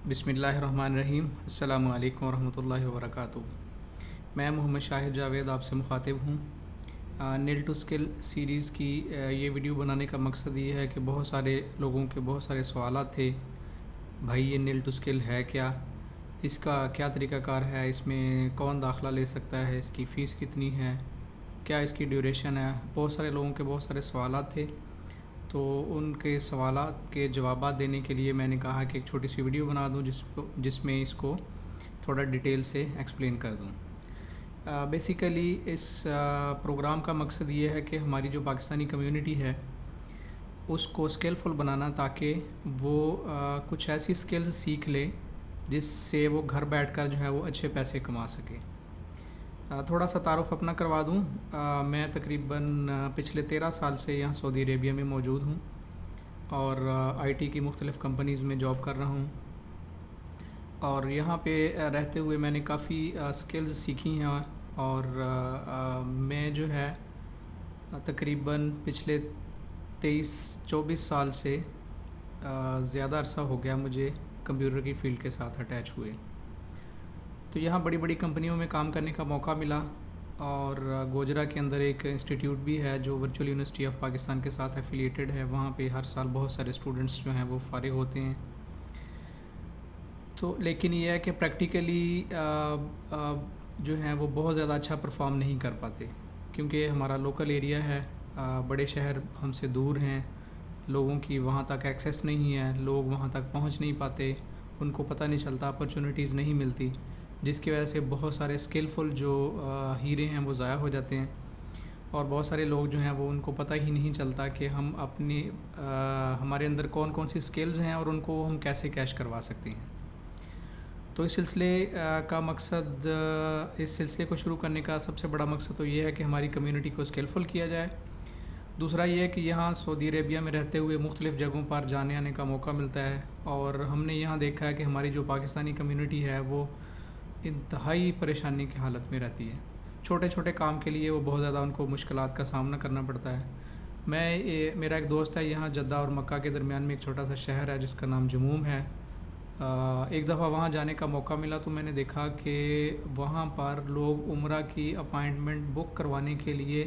बिस्मिल्लाहिर्रहमानिर्रहीम। अस्सलामु अलैकुम वरहमतुल्लाहि वबरकातुहू। मैं मोहम्मद शाहिद जावेद आपसे मुखातिब हूँ। नील टू स्किल सीरीज़ की ये वीडियो बनाने का मकसद ये है कि बहुत सारे लोगों के बहुत सारे सवालात थे। भाई ये नील टू स्किल है क्या, इसका क्या तरीक़ाकार है, इसमें कौन दाखिला ले सकता है, इसकी फ़ीस कितनी है, क्या इसकी ड्यूरेशन है। बहुत सारे लोगों के बहुत सारे सवालात थे, तो उनके सवालात के जवाबात देने के लिए मैंने कहा कि एक छोटी सी वीडियो बना दूं जिसमें इसको थोड़ा डिटेल से एक्सप्लेन कर दूं। बेसिकली इस प्रोग्राम का मकसद ये है कि हमारी जो पाकिस्तानी कम्युनिटी है उसको स्किलफुल बनाना, ताकि वो कुछ ऐसी स्किल्स सीख ले जिससे वो घर बैठकर जो है वो अच्छे पैसे कमा सके। थोड़ा सा तारुफ़ अपना करवा दूँ। मैं तकरीबन पिछले 13 साल से यहाँ सऊदी अरेबिया में मौजूद हूँ और आईटी की मुख्तलिफ़ कंपनीज़ में जॉब कर रहा हूँ। और यहाँ पे रहते हुए मैंने काफ़ी स्किल्स सीखी हैं और मैं जो है तकरीबन पिछले 23-24 साल से ज़्यादा अरसा हो गया मुझे कंप्यूटर की फ़ील्ड के साथ अटैच हुए। तो यहाँ बड़ी बड़ी कंपनियों में काम करने का मौका मिला और गोजरा के अंदर एक इंस्टीट्यूट भी है जो वर्चुअल यूनिवर्सिटी ऑफ पाकिस्तान के साथ एफिलिएटेड है। वहाँ पे हर साल बहुत सारे स्टूडेंट्स जो हैं वो फ़ारिग होते हैं। तो लेकिन ये है कि प्रैक्टिकली जो हैं वो बहुत ज़्यादा अच्छा परफॉर्म नहीं कर पाते, क्योंकि हमारा लोकल एरिया है, बड़े शहर हमसे दूर हैं, लोगों की वहाँ तक एक्सेस नहीं है, लोग वहाँ तक पहुँच नहीं पाते, उनको पता नहीं चलता, अपॉर्चुनिटीज़ नहीं मिलती, जिसकी वजह से बहुत सारे स्किलफुल जो हीरे हैं वो ज़ाया हो जाते हैं। और बहुत सारे लोग जो हैं वो उनको पता ही नहीं चलता कि हम अपने हमारे अंदर कौन कौन सी स्किल्स हैं और उनको हम कैसे कैश करवा सकते हैं। तो इस सिलसिले का मकसद, इस सिलसिले को शुरू करने का सबसे बड़ा मकसद तो ये है कि हमारी कम्युनिटी को स्किलफुल किया जाए। दूसरा ये है कि यहाँ सऊदी अरेबिया में रहते हुए मुख्तलिफ़ जगहों पर जाने आने का मौका मिलता है और हमने यहाँ देखा है कि हमारी जो पाकिस्तानी कम्युनिटी है वो इंतहाई परेशानी की हालत में रहती है। छोटे छोटे काम के लिए वो बहुत ज़्यादा उनको मुश्किलात का सामना करना पड़ता है। मेरा एक दोस्त है, यहाँ जद्दा और मक्का के दरमियान में एक छोटा सा शहर है जिसका नाम जमूम है। एक दफ़ा वहाँ जाने का मौका मिला तो मैंने देखा कि वहाँ पर लोग उम्रा की अपॉइंटमेंट बुक करवाने के लिए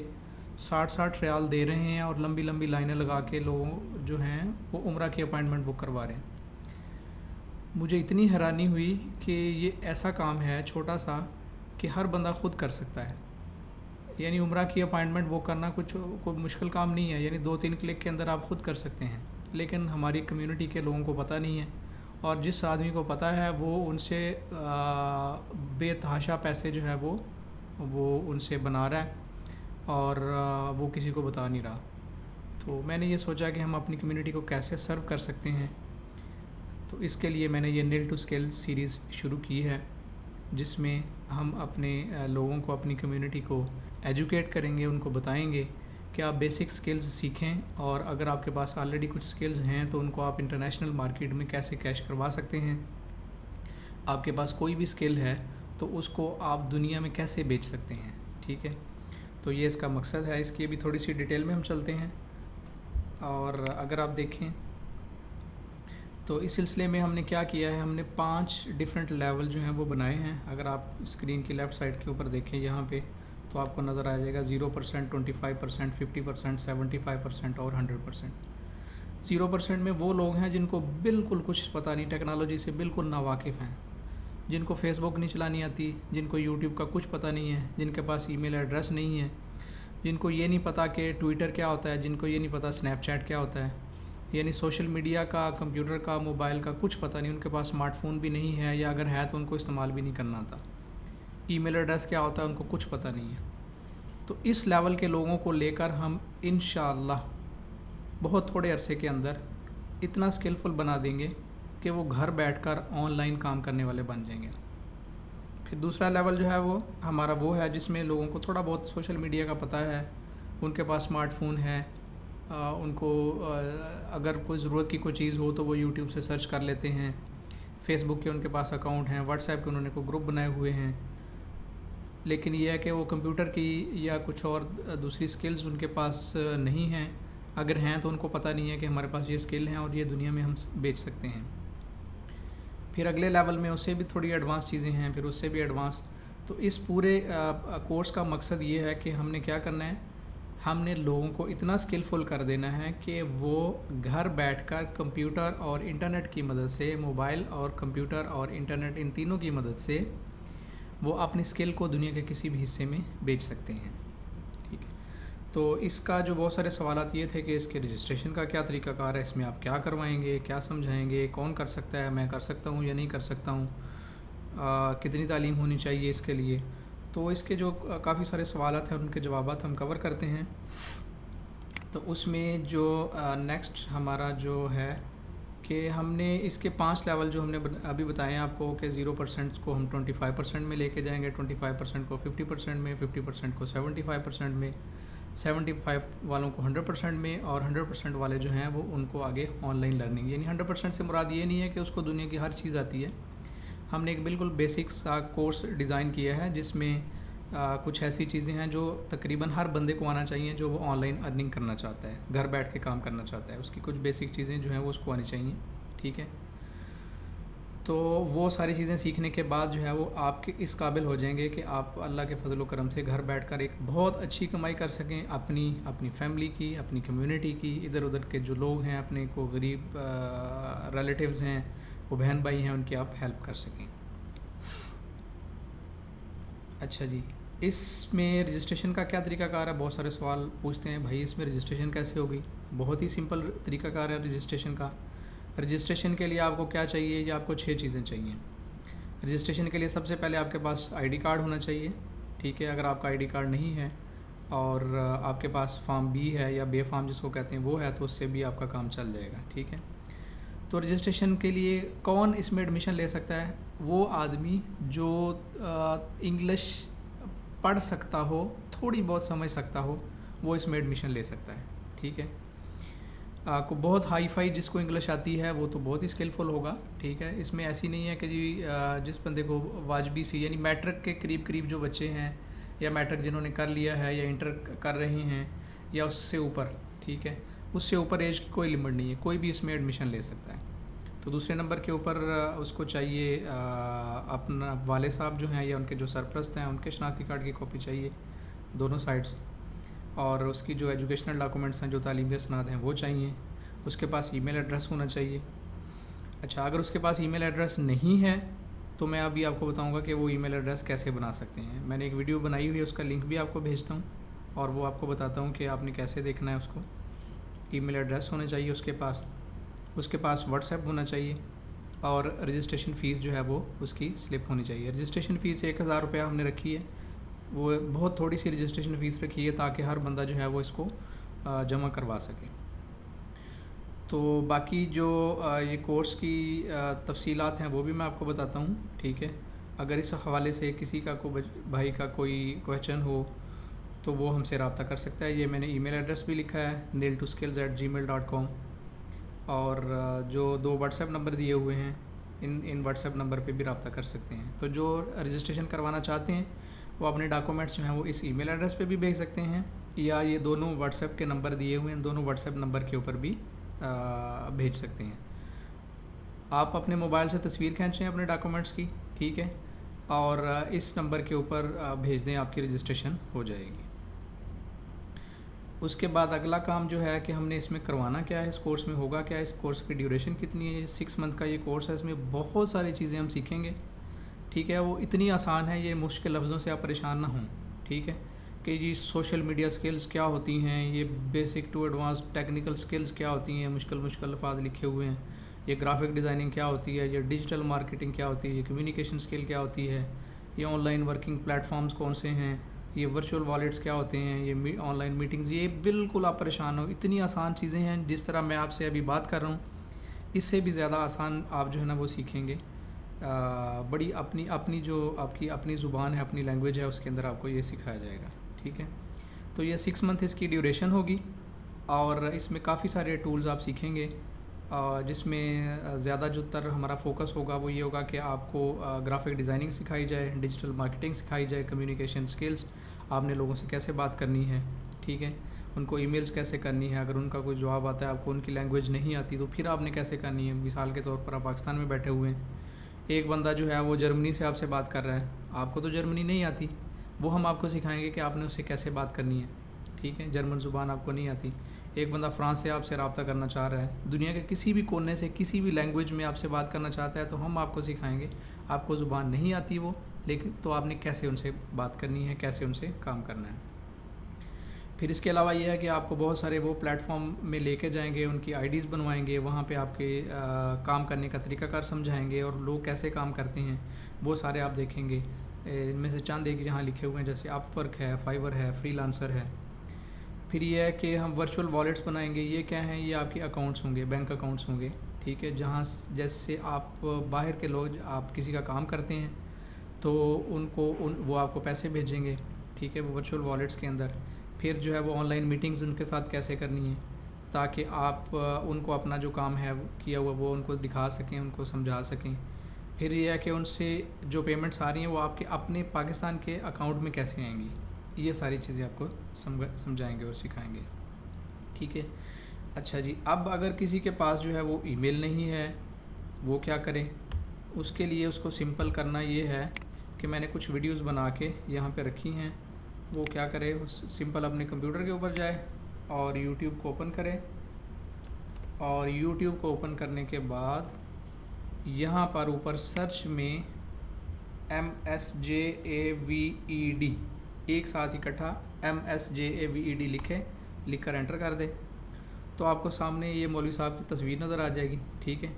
60-60 रियाल दे रहे हैं और लंबी लंबी लाइनें लगा के लोग जो हैं वो उम्रा की अपॉइंटमेंट बुक करवा रहे हैं। मुझे इतनी हैरानी हुई कि ये ऐसा काम है छोटा सा कि हर बंदा ख़ुद कर सकता है। यानी उम्रा की अपॉइंटमेंट बुक करना कोई मुश्किल काम नहीं है, यानी 2-3 क्लिक के अंदर आप ख़ुद कर सकते हैं। लेकिन हमारी कम्युनिटी के लोगों को पता नहीं है, और जिस आदमी को पता है वो उनसे बेतहाशा पैसे जो है वो उनसे बना रहा है और वो किसी को बता नहीं रहा। तो मैंने ये सोचा कि हम अपनी कम्युनिटी को कैसे सर्व कर सकते हैं। तो इसके लिए मैंने ये नील टू स्किल सीरीज़ शुरू की है, जिसमें हम अपने लोगों को, अपनी कम्युनिटी को एजुकेट करेंगे, उनको बताएंगे कि आप बेसिक स्किल्स सीखें और अगर आपके पास ऑलरेडी कुछ स्किल्स हैं तो उनको आप इंटरनेशनल मार्केट में कैसे कैश करवा सकते हैं। आपके पास कोई भी स्किल है तो उसको आप दुनिया में कैसे बेच सकते हैं। ठीक है, तो ये इसका मकसद है। इसकी भी थोड़ी सी डिटेल में हम चलते हैं। और अगर आप देखें तो इस सिलसिले में हमने क्या किया है, हमने 5 डिफरेंट लेवल जो हैं वो बनाए हैं। अगर आप स्क्रीन की लेफ़्ट साइड के ऊपर देखें यहाँ पे तो आपको नज़र आ जाएगा 0%, 25%, 50%, 75% और 100%। 0% में वो लोग हैं जिनको बिल्कुल कुछ पता नहीं, टेक्नोलॉजी से बिल्कुल नावाकिफ़ हैं, जिनको फेसबुक नहीं चलानी आती, जिनको यूट्यूब का कुछ पता नहीं है, जिनके पास ईमेल एड्रेस नहीं है, जिनको ये नहीं पता कि ट्विटर क्या होता है, जिनको ये नहीं पता स्नैपचैट क्या होता है, यानी सोशल मीडिया का, कंप्यूटर का, मोबाइल का कुछ पता नहीं, उनके पास स्मार्टफ़ोन भी नहीं है, या अगर है तो उनको इस्तेमाल भी नहीं करना आता। ईमेल एड्रेस क्या होता है उनको कुछ पता नहीं है। तो इस लेवल के लोगों को लेकर हम इंशाअल्लाह बहुत थोड़े अरसे के अंदर इतना स्किलफुल बना देंगे कि वो घर बैठकर ऑनलाइन काम करने वाले बन जाएंगे। फिर दूसरा लेवल जो है वो हमारा वो है जिसमें लोगों को थोड़ा बहुत सोशल मीडिया का पता है, उनके पास स्मार्टफ़ोन है, उनको अगर कोई ज़रूरत की कोई चीज़ हो तो वो यूट्यूब से सर्च कर लेते हैं, फेसबुक के उनके पास अकाउंट हैं, व्हाट्सएप के उन्होंने कोई ग्रुप बनाए हुए हैं। लेकिन यह है कि वो कंप्यूटर की या कुछ और दूसरी स्किल्स उनके पास नहीं हैं। अगर हैं तो उनको पता नहीं है कि हमारे पास ये स्किल हैं और ये दुनिया में हम बेच सकते हैं। फिर अगले लेवल में उससे भी थोड़ी एडवांस चीज़ें हैं, फिर उससे भी एडवांस। तो इस पूरे कोर्स का मकसद ये है कि हमने क्या करना है, हमने लोगों को इतना स्किलफुल कर देना है कि वो घर बैठकर कंप्यूटर और इंटरनेट की मदद से, मोबाइल और कंप्यूटर और इंटरनेट इन तीनों की मदद से वो अपनी स्किल को दुनिया के किसी भी हिस्से में बेच सकते हैं। ठीक है, तो इसका जो बहुत सारे सवालात ये थे कि इसके रजिस्ट्रेशन का क्या तरीक़ाकार है, इसमें आप क्या करवाएंगे, क्या समझाएंगे, कौन कर सकता है, मैं कर सकता हूँ या नहीं कर सकता हूँ, कितनी तालीम होनी चाहिए इसके लिए। तो इसके जो काफ़ी सारे सवालात हैं उनके जवाबात हम कवर करते हैं। तो उसमें जो नेक्स्ट हमारा जो है कि हमने इसके 5 लेवल जो हमने अभी बताए हैं आपको कि 0% को हम 25% में लेके जाएंगे, 25% को 50% में, 50% को 75% में, 75 वालों को 100% में, और 100% वाले जो हैं वो उनको आगे ऑनलाइन लर्निंग। यानी 100% से मुराद ये नहीं है कि उसको दुनिया की हर चीज़ आती है। हमने एक बिल्कुल बेसिक सा कोर्स डिज़ाइन किया है जिसमें कुछ ऐसी चीज़ें हैं जो तकरीबन हर बंदे को आना चाहिए जो वो ऑनलाइन अर्निंग करना चाहता है, घर बैठ के काम करना चाहता है। उसकी कुछ बेसिक चीज़ें जो हैं वो उसको आनी चाहिए। ठीक है, तो वो सारी चीज़ें सीखने के बाद जो है वो आपके इस काबिल हो जाएंगे कि आप अल्लाह के फजल करम से घर बैठकर एक बहुत अच्छी कमाई कर सकें, अपनी फैमिली की, अपनी कम्युनिटी की, इधर उधर के जो लोग हैं, अपने को गरीब रिलेटिव्स हैं, वो बहन भाई हैं, उनकी आप हेल्प कर सकें। अच्छा जी, इसमें रजिस्ट्रेशन का क्या तरीकाकार है? बहुत सारे सवाल पूछते हैं भाई इसमें रजिस्ट्रेशन कैसे होगी। बहुत ही सिंपल तरीकाकार है रजिस्ट्रेशन का। रजिस्ट्रेशन के लिए आपको क्या चाहिए, या आपको 6 चीज़ें चाहिए। रजिस्ट्रेशन के लिए सबसे पहले आपके पास आईडी कार्ड होना चाहिए। ठीक है, अगर आपका आईडी कार्ड नहीं है और आपके पास फॉर्म बी है या बे फॉर्म जिसको कहते हैं वो है, तो उससे भी आपका काम चल जाएगा। ठीक है, तो रजिस्ट्रेशन के लिए कौन इसमें एडमिशन ले सकता है? वो आदमी जो इंग्लिश पढ़ सकता हो, थोड़ी बहुत समझ सकता हो, वो इसमें एडमिशन ले सकता है। ठीक है, को बहुत हाई फाई जिसको इंग्लिश आती है वो तो बहुत ही स्किलफुल होगा। ठीक है, इसमें ऐसी नहीं है कि जी जिस बंदे को वाजबी सी, यानी मैट्रिक के करीब करीब जो बच्चे हैं, या मैट्रिक जिन्होंने कर लिया है या इंटर कर रहे हैं या उससे ऊपर, ठीक है, उससे ऊपर एज की कोई लिमिट नहीं है, कोई भी इसमें एडमिशन ले सकता है। तो दूसरे नंबर के ऊपर उसको चाहिए अपना वाले साहब जो हैं या उनके जो सरपरस्त हैं उनके शनाख्ती कार्ड की कॉपी चाहिए दोनों साइड्स, और उसकी जो एजुकेशनल डॉक्यूमेंट्स हैं, जो तालीमी सनद हैं, वो चाहिए। उसके पास ईमेल एड्रेस होना चाहिए। अच्छा, अगर उसके पास ईमेल एड्रेस नहीं है तो मैं अभी आपको बताऊंगा कि वो ईमेल एड्रेस कैसे बना सकते हैं। मैंने एक वीडियो बनाई हुई है, उसका लिंक भी आपको भेजता हूँ और वो आपको बताता हूँ कि आपने कैसे देखना है उसको। ईमेल एड्रेस होना चाहिए उसके पास व्हाट्सएप होना चाहिए, और रजिस्ट्रेशन फ़ीस जो है वो उसकी स्लिप होनी चाहिए। रजिस्ट्रेशन फ़ीस 1000 रुपया हमने रखी है, वो बहुत थोड़ी सी रजिस्ट्रेशन फ़ीस रखी है ताकि हर बंदा जो है वो इसको जमा करवा सके। तो बाकी जो ये कोर्स की तफसीलात हैं वो भी मैं आपको बताता हूँ। ठीक है, अगर इस हवाले से किसी का भाई का कोई क्वेश्चन हो तो वो हमसे रब्ता कर सकता है। ये मैंने ईमेल एड्रेस भी लिखा है nail2skills@gmail.com, और जो 2 व्हाट्सएप नंबर दिए हुए हैं, इन व्हाट्सएप नंबर पे भी रब्ता कर सकते हैं। तो जो रजिस्ट्रेशन करवाना चाहते हैं वो अपने डॉक्यूमेंट्स जो हैं वो इस ईमेल एड्रेस पे भी भेज सकते हैं, या ये दोनों व्हाट्सएप के नंबर दिए हुए हैं, दोनों व्हाट्सएप नंबर के ऊपर भी भेज सकते हैं। आप अपने मोबाइल से तस्वीर खींचें अपने डॉक्यूमेंट्स की, ठीक है, और इस नंबर के ऊपर भेज दें, आपकी रजिस्ट्रेशन हो जाएगी। उसके बाद अगला काम जो है कि हमने इसमें करवाना क्या है, इस कोर्स में होगा क्या, इस कोर्स की ड्यूरेशन कितनी है। 6 मंथ का ये कोर्स है, इसमें बहुत सारी चीज़ें हम सीखेंगे। ठीक है, वो इतनी आसान है, ये मुश्किल लफ्ज़ों से आप परेशान ना हों। ठीक है, कि जी सोशल मीडिया स्किल्स क्या होती हैं, ये basic to advance technical skills क्या होती हैं, मुश्किल अल्फाज लिखे हुए हैं, ये ग्राफिक डिज़ाइनिंग क्या होती है, ये डिजिटल मार्केटिंग क्या होती है, ये कम्युनिकेशन स्किल क्या होती है, ये ऑनलाइन वर्किंग प्लेटफॉर्म्स कौन से हैं, ये वर्चुअल वॉलेट्स क्या होते हैं, ये ऑनलाइन मीटिंग्स, ये बिल्कुल आप परेशान हो, इतनी आसान चीज़ें हैं। जिस तरह मैं आपसे अभी बात कर रहा हूँ इससे भी ज़्यादा आसान आप जो है ना वो सीखेंगे। बड़ी अपनी जो आपकी अपनी ज़ुबान है, अपनी लैंग्वेज है, उसके अंदर आपको ये सिखाया जाएगा। ठीक है, तो ये 6 मंथ इसकी ड्यूरेशन होगी, और इसमें काफ़ी सारे टूल्स आप सीखेंगे, जिसमें ज़्यादा जो तर हमारा फोकस होगा वो ये होगा कि आपको ग्राफिक डिज़ाइनिंग सिखाई जाए, डिजिटल मार्केटिंग सिखाई जाए, कम्युनिकेशन स्किल्स, आपने लोगों से कैसे बात करनी है, ठीक है, उनको ईमेल्स कैसे करनी है, अगर उनका कोई जवाब आता है आपको उनकी लैंग्वेज नहीं आती तो फिर आपने कैसे करनी है। मिसाल के तौर पर आप पाकिस्तान में बैठे हुए हैं एक बंदा जो है वो जर्मनी से आपसे बात कर रहा है, आपको तो जर्मनी नहीं आती, वो हम आपको सिखाएंगे कि आपने उससे कैसे बात करनी है, ठीक है। जर्मन ज़ुबान आपको नहीं आती। एक बंदा फ्रांस से आपसे रब्ता करना चाह रहा है, दुनिया के किसी भी कोने से किसी भी लैंग्वेज में आपसे बात करना चाहता है, तो हम आपको सिखाएंगे। आपको ज़ुबान नहीं आती वो, लेकिन तो आपने कैसे उनसे बात करनी है, कैसे उनसे काम करना है। फिर इसके अलावा ये है कि आपको बहुत सारे वो प्लेटफॉर्म में लेके जाएंगे, उनकी आईडीज़ बनवाएंगे, वहाँ पे आपके काम करने का तरीकाकार समझाएंगे और लोग कैसे काम करते हैं वो सारे आप देखेंगे। इनमें से चंद एक यहाँ लिखे हुए हैं, जैसे अपवर्क है, फाइवर है, फ्रीलांसर है। फिर ये है कि हम वर्चुअल वॉलेट्स बनाएंगे। ये क्या हैं? ये आपके अकाउंट्स होंगे, बैंक अकाउंट्स होंगे, ठीक है। जहाँ जैसे आप बाहर के लोग, आप किसी का काम करते हैं तो वो आपको पैसे भेजेंगे, ठीक है, वो वर्चुअल वॉलेट्स के अंदर। फिर जो है वो ऑनलाइन मीटिंग्स उनके साथ कैसे करनी है, ताकि आप उनको अपना जो काम है किया हुआ वो उनको दिखा सकें, उनको समझा सकें। फिर ये है कि उनसे जो पेमेंट्स आ रही हैं वो आपके अपने पाकिस्तान के अकाउंट में कैसे आएंगी, ये सारी चीज़ें आपको समझाएंगे और सिखाएंगे, ठीक है। अच्छा जी, अब अगर किसी के पास जो है वो ईमेल नहीं है, वो क्या करें? उसके लिए उसको सिंपल करना ये है कि मैंने कुछ वीडियोस बना के यहाँ पे रखी हैं। वो क्या करे, सिंपल अपने कंप्यूटर के ऊपर जाए और यूट्यूब को ओपन करे, और यूट्यूब को ओपन करने के बाद यहाँ पर ऊपर सर्च में MSJAVED, एक साथ इकट्ठा MSJAVED लिख कर एंटर कर दे, तो आपको सामने ये मौलवी साहब की तस्वीर नज़र आ जाएगी, ठीक है।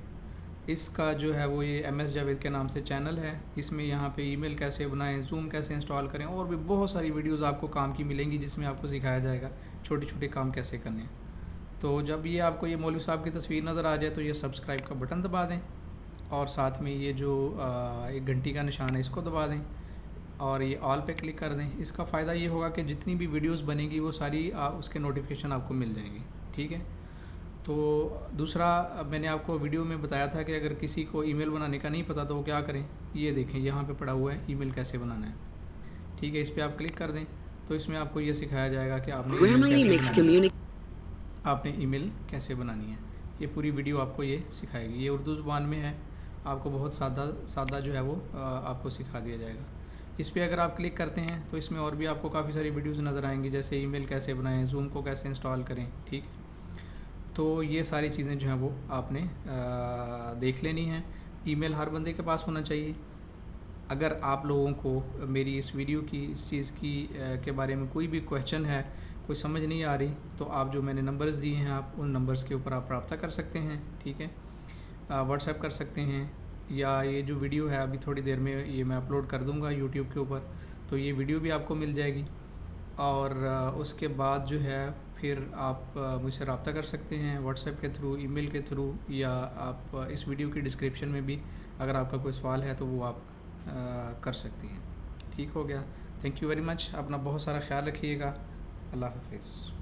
इसका जो है वो ये MS जावेद के नाम से चैनल है। इसमें यहाँ पे ईमेल कैसे बनाएं, जूम कैसे इंस्टॉल करें, और भी बहुत सारी वीडियोस आपको काम की मिलेंगी, जिसमें आपको सिखाया जाएगा छोटे छोटे काम कैसे करने हैं। तो जब ये आपको ये मौलवी साहब की तस्वीर नज़र आ जाए तो ये सब्सक्राइब का बटन दबा दें, और साथ में ये जो एक घंटी का निशान है इसको दबा दें, और ये ऑल पे क्लिक कर दें। इसका फ़ायदा ये होगा कि जितनी भी वीडियोस बनेगी वो सारी उसके नोटिफिकेशन आपको मिल जाएंगी, ठीक है। तो दूसरा, मैंने आपको वीडियो में बताया था कि अगर किसी को ईमेल बनाने का नहीं पता तो वो क्या करें। ये देखें, यहाँ पे पड़ा हुआ है ईमेल कैसे बनाना है, ठीक है। इस पर आप क्लिक कर दें तो इसमें आपको ये सिखाया जाएगा कि आपने ईमेल कैसे बनानी है। ये पूरी वीडियो आपको ये सिखाएगी। ये उर्दू ज़ुबान में है, आपको बहुत सादा जो है वो आपको सिखा दिया जाएगा। इस पर अगर आप क्लिक करते हैं तो इसमें और भी आपको काफ़ी सारी वीडियोज़ नज़र आएंगी, जैसे ईमेल कैसे बनाएं, जूम को कैसे इंस्टॉल करें, ठीक है। तो ये सारी चीज़ें जो हैं वो आपने देख लेनी हैं। ईमेल हर बंदे के पास होना चाहिए। अगर आप लोगों को मेरी इस वीडियो की, इस चीज़ की के बारे में कोई भी क्वेश्चन है, कोई समझ नहीं आ रही, तो आप जो मैंने नंबर्स दिए हैं, आप उन नंबर्स के ऊपर आप रब्ता कर सकते हैं, ठीक है। व्हाट्सएप कर सकते हैं, या ये जो वीडियो है अभी थोड़ी देर में ये मैं अपलोड कर दूँगा यूट्यूब के ऊपर, तो ये वीडियो भी आपको मिल जाएगी। और उसके बाद जो है फिर आप मुझसे रब्ता कर सकते हैं व्हाट्सएप के थ्रू, ईमेल के थ्रू, या आप इस वीडियो की डिस्क्रिप्शन में भी अगर आपका कोई सवाल है तो वो आप कर सकती हैं। ठीक हो गया। Thank you very much. अपना बहुत सारा ख्याल रखिएगा। अल्लाह हाफिज़।